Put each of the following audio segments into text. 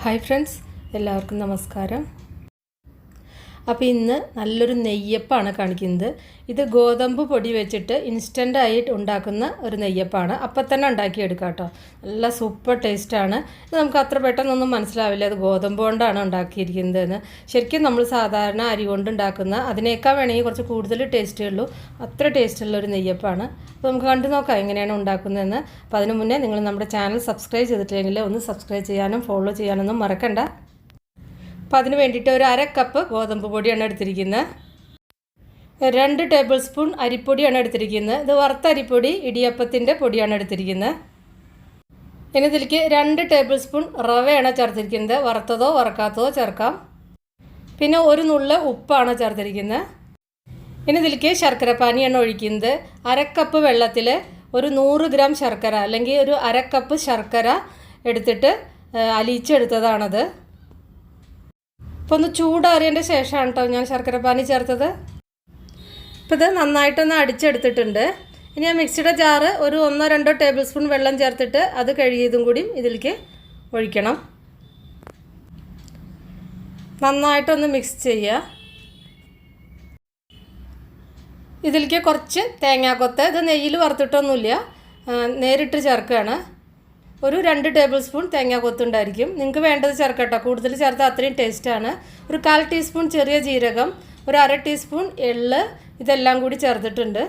Hi friends, എല്ലാവർക്കും നമസ്കാരം. അപ്പോൾ ഇന്ന് നല്ലൊരു നെയ്യപ്പമാണ് കാണിക്കുന്നത്. ഇത് ഗോതമ്പ് പൊടി വെച്ചിട്ട് ഇൻസ്റ്റൻ്റായി ഉണ്ടാക്കുന്ന ഒരു നെയ്യപ്പമാണ്. അപ്പം തന്നെ ഉണ്ടാക്കിയെടുക്കാം കേട്ടോ. നല്ല സൂപ്പർ ടേസ്റ്റാണ്. ഇത് നമുക്ക് അത്ര പെട്ടെന്നൊന്നും മനസ്സിലാവില്ല അത് ഗോതമ്പ് കൊണ്ടാണ് ഉണ്ടാക്കിയിരിക്കുന്നതെന്ന്. ശരിക്കും നമ്മൾ സാധാരണ അരി കൊണ്ട് ഉണ്ടാക്കുന്ന അതിനേക്കാൾ വേണമെങ്കിൽ കുറച്ച് കൂടുതൽ ടേസ്റ്റേ ഉള്ളൂ. അത്ര ടേസ്റ്റുള്ളൊരു നെയ്യപ്പമാണ്. അപ്പോൾ നമുക്ക് കണ്ടു നോക്കാം എങ്ങനെയാണ് ഉണ്ടാക്കുന്നതെന്ന്. അപ്പോൾ അതിന് മുന്നേ നിങ്ങൾ നമ്മുടെ ചാനൽ സബ്സ്ക്രൈബ് ചെയ്തിട്ടില്ലെങ്കിൽ ഒന്ന് സബ്സ്ക്രൈബ് ചെയ്യാനും ഫോളോ ചെയ്യാനൊന്നും മറക്കണ്ട. അപ്പോൾ അതിന് വേണ്ടിയിട്ട് ഒരു 1/2 കപ്പ് ഗോതമ്പ് പൊടിയാണ് എടുത്തിരിക്കുന്നത്. 2 ടേബിൾ സ്പൂൺ അരിപ്പൊടിയാണ് എടുത്തിരിക്കുന്നത്. ഇത് വറുത്ത അരിപ്പൊടി, ഇടിയപ്പത്തിൻ്റെ പൊടിയാണ് എടുത്തിരിക്കുന്നത്. ഇനി ഇതിലേക്ക് 2 ടേബിൾ സ്പൂൺ റവയാണ് ചേർത്തിരിക്കുന്നത്. വറുത്തതോ വറുക്കാത്തതോ ചേർക്കാം. പിന്നെ ഒരു നുള്ള് ഉപ്പാണ് ചേർത്തിരിക്കുന്നത്. ഇനി ഇതിലേക്ക് ശർക്കര പാനിയാണ് ഒഴിക്കുന്നത്. 1/2 കപ്പ് വെള്ളത്തിൽ ഒരു 100 ഗ്രാം ശർക്കര അല്ലെങ്കിൽ ഒരു 1/2 കപ്പ് ശർക്കര എടുത്തിട്ട് അലിയിച്ചെടുത്തതാണത്. ഇപ്പോൾ ഒന്ന് ചൂടാറിയതിൻ്റെ ശേഷമാണ് കേട്ടോ ഞാൻ ശർക്കര പാനി ചേർത്തത്. ഇപ്പോൾ ഇത് നന്നായിട്ടൊന്ന് അടിച്ചെടുത്തിട്ടുണ്ട്. ഇനി ആ മിക്സിയുടെ ജാറ് ഒരു 1-2 ടേബിൾ സ്പൂൺ വെള്ളം ചേർത്തിട്ട് അത് കഴുകിയതും കൂടി ഇതിലേക്ക് ഒഴിക്കണം. നന്നായിട്ടൊന്ന് മിക്സ് ചെയ്യുക. ഇതിലേക്ക് കുറച്ച് തേങ്ങാക്കൊത്ത്, ഇത് നെയ്യിൽ വറുത്തിട്ടൊന്നുമില്ല, നേരിട്ട് ചേർക്കുകയാണ്. ഒരു 2 ടേബിൾ സ്പൂൺ തേങ്ങാക്കൊത്തുണ്ടായിരിക്കും. നിങ്ങൾക്ക് വേണ്ടത് ചേർക്കട്ടോ, കൂടുതൽ ചേർത്താൽ അത്രയും ടേസ്റ്റാണ്. ഒരു 1/4 ടീസ്പൂൺ ചെറിയ ജീരകം, ഒരു 1/2 ടീസ്പൂൺ എള്ള്, ഇതെല്ലാം കൂടി ചേർത്തിട്ടുണ്ട്.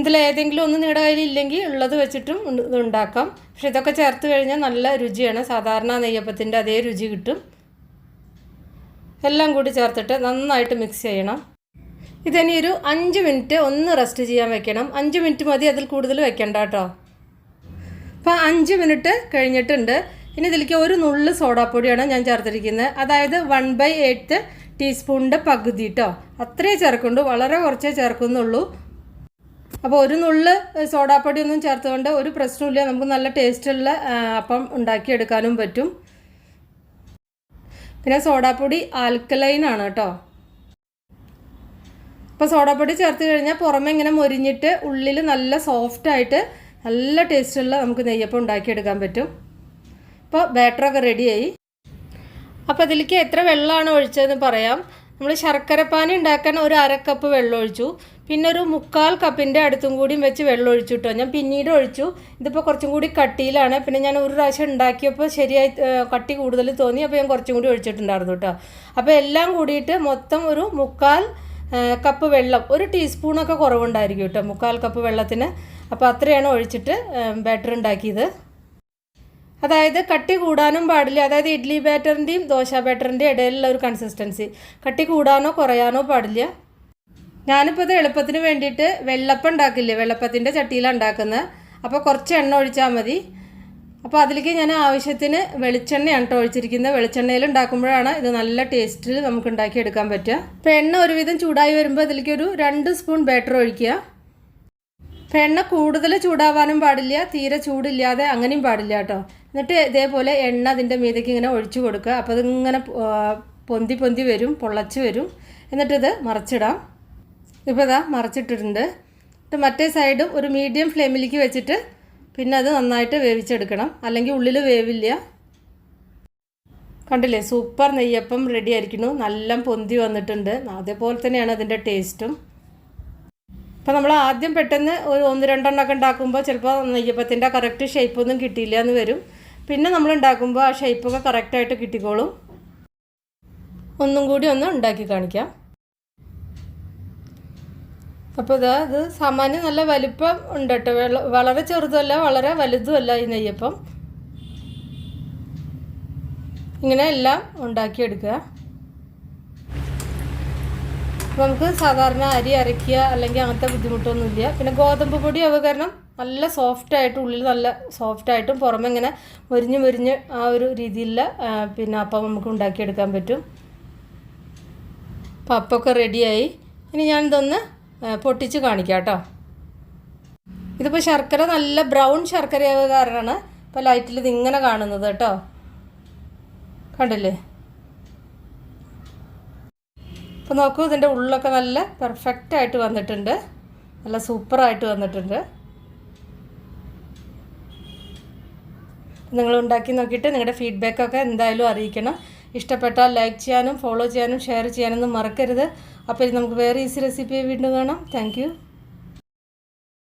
ഇതിലേതെങ്കിലും ഒന്ന് നിങ്ങളുടെ കയ്യിൽ ഇല്ലെങ്കിൽ ഉള്ളത് വെച്ചിട്ടും ഇത് ഉണ്ടാക്കാം. പക്ഷെ ഇതൊക്കെ ചേർത്ത് കഴിഞ്ഞാൽ നല്ല രുചിയാണ്. സാധാരണ നെയ്യപ്പത്തിൻ്റെ അതേ രുചി കിട്ടും. എല്ലാം കൂടി ചേർത്തിട്ട് നന്നായിട്ട് മിക്സ് ചെയ്യണം. ഇതിനി ഒരു 5 മിനിറ്റ് ഒന്ന് റെസ്റ്റ് ചെയ്യാൻ വെക്കണം. 5 മിനിറ്റ് മതി, അതിൽ കൂടുതൽ വെക്കണ്ട കേട്ടോ. അപ്പോൾ 5 മിനിറ്റ് കഴിഞ്ഞിട്ടുണ്ട്. ഇനി ഇതിലേക്ക് ഒരു നുള്ള് സോഡാപ്പൊടിയാണ് ഞാൻ ചേർത്തിരിക്കുന്നത്. അതായത് 1/8 ടീസ്പൂണിൻ്റെ പകുതി കേട്ടോ. അത്രേ ചേർക്കുള്ളൂ, വളരെ കുറച്ചേ ചേർക്കുന്നുള്ളൂ. അപ്പോൾ ഒരു നുള്ള് സോഡാപ്പൊടി ഒന്നും ചേർത്തുകൊണ്ട് ഒരു പ്രശ്നമില്ല. നമുക്ക് നല്ല ടേസ്റ്റുള്ള അപ്പം ഉണ്ടാക്കിയെടുക്കാനും പറ്റും. പിന്നെ സോഡാപ്പൊടി ആൽക്കലൈനാണ് കേട്ടോ. അപ്പോൾ സോഡാപ്പൊടി ചേർത്ത് കഴിഞ്ഞാൽ പുറമെ ഇങ്ങനെ മൊരിഞ്ഞിട്ട് ഉള്ളിൽ നല്ല സോഫ്റ്റായിട്ട് നല്ല ടേസ്റ്റുള്ള നമുക്ക് നെയ്യപ്പം ഉണ്ടാക്കിയെടുക്കാൻ പറ്റും. ഇപ്പോൾ ബാറ്ററൊക്കെ റെഡിയായി. അപ്പോൾ അതിലേക്ക് എത്ര വെള്ളമാണ് ഒഴിച്ചതെന്ന് പറയാം. നമ്മൾ ശർക്കരപ്പാനി ഉണ്ടാക്കാൻ ഒരു 1/2 കപ്പ് വെള്ളം ഒഴിച്ചു. പിന്നെ ഒരു 1/4 കപ്പിൻ്റെ അടുത്തും കൂടിയും വെച്ച് വെള്ളം ഒഴിച്ചു കേട്ടോ. ഞാൻ പിന്നീട് ഒഴിച്ചു. ഇതിപ്പോൾ കുറച്ചും കൂടി കട്ടിയിലാണ്. പിന്നെ ഞാൻ ഒരു പ്രാവശ്യം ഉണ്ടാക്കിയപ്പോൾ ശരിയായി കട്ടി കൂടുതൽ തോന്നി. അപ്പോൾ ഞാൻ കുറച്ചും കൂടി ഒഴിച്ചിട്ടുണ്ടായിരുന്നു കേട്ടോ. അപ്പോൾ എല്ലാം കൂടിയിട്ട് മൊത്തം ഒരു 1/4 കപ്പ് വെള്ളം, ഒരു ടീസ്പൂണൊക്കെ കുറവുണ്ടായിരിക്കും കേട്ടോ 1/4 കപ്പ് വെള്ളത്തിന്. അപ്പോൾ അത്രയാണ് ഒഴിച്ചിട്ട് ബാറ്റർ ഉണ്ടാക്കിയത്. അതായത് കട്ടി കൂടാനും പാടില്ല. അതായത് ഇഡ്ഡലി ബാറ്ററിൻ്റെയും ദോശ ബാറ്ററിൻ്റെയും ഇടയിലുള്ള ഒരു കൺസിസ്റ്റൻസി. കട്ടി കൂടാനോ കുറയാനോ പാടില്ല. ഞാനിപ്പോൾ ഇത് എളുപ്പത്തിന് വേണ്ടിയിട്ട് വെള്ളപ്പം ഉണ്ടാക്കില്ലേ, വെള്ളപ്പത്തിൻ്റെ ചട്ടിയിലാണ് ഉണ്ടാക്കുന്നത്. അപ്പോൾ കുറച്ച് എണ്ണ ഒഴിച്ചാൽ മതി. അപ്പോൾ അതിലേക്ക് ഞാൻ ആവശ്യത്തിന് വെളിച്ചെണ്ണയാണ് കേട്ടോ ഒഴിച്ചിരിക്കുന്നത്. വെളിച്ചെണ്ണയിൽ ഉണ്ടാക്കുമ്പോഴാണ് ഇത് നല്ല ടേസ്റ്റിൽ നമുക്ക് ഉണ്ടാക്കിയെടുക്കാൻ പറ്റുക. അപ്പോൾ എണ്ണ ഒരുവിധം ചൂടായി വരുമ്പോൾ ഇതിലേക്ക് ഒരു 2 സ്പൂൺ ബാറ്റർ ഒഴിക്കുക. അപ്പോൾ എണ്ണ കൂടുതൽ ചൂടാവാനും പാടില്ല, തീരെ ചൂടില്ലാതെ അങ്ങനെയും പാടില്ല കേട്ടോ. എന്നിട്ട് ഇതേപോലെ എണ്ണ അതിൻ്റെ മീതേക്ക് ഇങ്ങനെ ഒഴിച്ചു കൊടുക്കുക. അപ്പോൾ അതിങ്ങനെ പൊന്തി പൊന്തി വരും, പൊള്ളച്ച് വരും. എന്നിട്ടിത് മറിച്ചിടാം. ഇപ്പോൾ ഇതാ മറിച്ചിട്ടിട്ടുണ്ട്. എന്നിട്ട് മറ്റേ സൈഡും ഒരു മീഡിയം ഫ്ലെയിമിലേക്ക് വെച്ചിട്ട് പിന്നെ അത് നന്നായിട്ട് വേവിച്ചെടുക്കണം, അല്ലെങ്കിൽ ഉള്ളിൽ വേവില്ല. കണ്ടില്ലേ, സൂപ്പർ നെയ്യപ്പം റെഡി ആയിരിക്കുന്നു. നല്ല പൊന്തി വന്നിട്ടുണ്ട്. അതേപോലെ തന്നെയാണ് അതിൻ്റെ ടേസ്റ്റും. അപ്പോൾ നമ്മൾ ആദ്യം പെട്ടെന്ന് ഒരു 1-2 എണ്ണമൊക്കെ ഉണ്ടാക്കുമ്പോൾ ചിലപ്പോൾ നെയ്യപ്പത്തിൻ്റെ കറക്റ്റ് ഷേപ്പൊന്നും കിട്ടിയില്ല എന്ന് വരും. പിന്നെ നമ്മൾ ഉണ്ടാക്കുമ്പോൾ ആ ഷേപ്പൊക്കെ കറക്റ്റായിട്ട് കിട്ടിക്കോളും. ഒന്നും കൂടി ഒന്ന് ഉണ്ടാക്കി കാണിക്കാം. അപ്പോൾ ഇത് സാമാന്യം നല്ല വലിപ്പം ഉണ്ട് കേട്ടോ. വളരെ ചെറുതുമല്ല, വളരെ വലുതുമല്ല ഈ നെയ്യപ്പം. ഇങ്ങനെ എല്ലാം ഉണ്ടാക്കിയെടുക്കുക. അപ്പോൾ നമുക്ക് സാധാരണ അരി അരയ്ക്കുക അല്ലെങ്കിൽ അങ്ങനത്തെ ബുദ്ധിമുട്ടൊന്നുമില്ല. പിന്നെ ഗോതമ്പ് പൊടി ആവുക കാരണം നല്ല സോഫ്റ്റായിട്ട്, ഉള്ളിൽ നല്ല സോഫ്റ്റായിട്ടും പുറമെ ഇങ്ങനെ മൊരിഞ്ഞ് ആ ഒരു രീതിയിലുള്ള പിന്നെ അപ്പം നമുക്ക് ഉണ്ടാക്കിയെടുക്കാൻ പറ്റും. അപ്പോൾ അപ്പമൊക്കെ റെഡിയായി. ഇനി ഞാനിതൊന്ന് പൊട്ടിച്ച് കാണിക്കാം കേട്ടോ. ഇതിപ്പോൾ ശർക്കര നല്ല ബ്രൗൺ ശർക്കരയാവുക കാരണമാണ് ഇപ്പോൾ ലൈറ്റിൽ ഇതിങ്ങനെ കാണുന്നത് കേട്ടോ. കണ്ടില്ലേ? അപ്പോൾ നോക്കൂ, ഇതിൻ്റെ ഉള്ളൊക്കെ നല്ല പെർഫെക്റ്റായിട്ട് വന്നിട്ടുണ്ട്, നല്ല സൂപ്പറായിട്ട് വന്നിട്ടുണ്ട്. നിങ്ങൾ ഉണ്ടാക്കി നോക്കിയിട്ട് നിങ്ങളുടെ ഫീഡ്ബാക്കൊക്കെ എന്തായാലും അറിയിക്കണം. ഇഷ്ടപ്പെട്ടാൽ ലൈക്ക് ചെയ്യാനും ഫോളോ ചെയ്യാനും ഷെയർ ചെയ്യാനൊന്നും മറക്കരുത്. അപ്പോൾ നമുക്ക് വേറെ ഈസി റെസിപ്പി വീണ്ടും കാണാം. താങ്ക്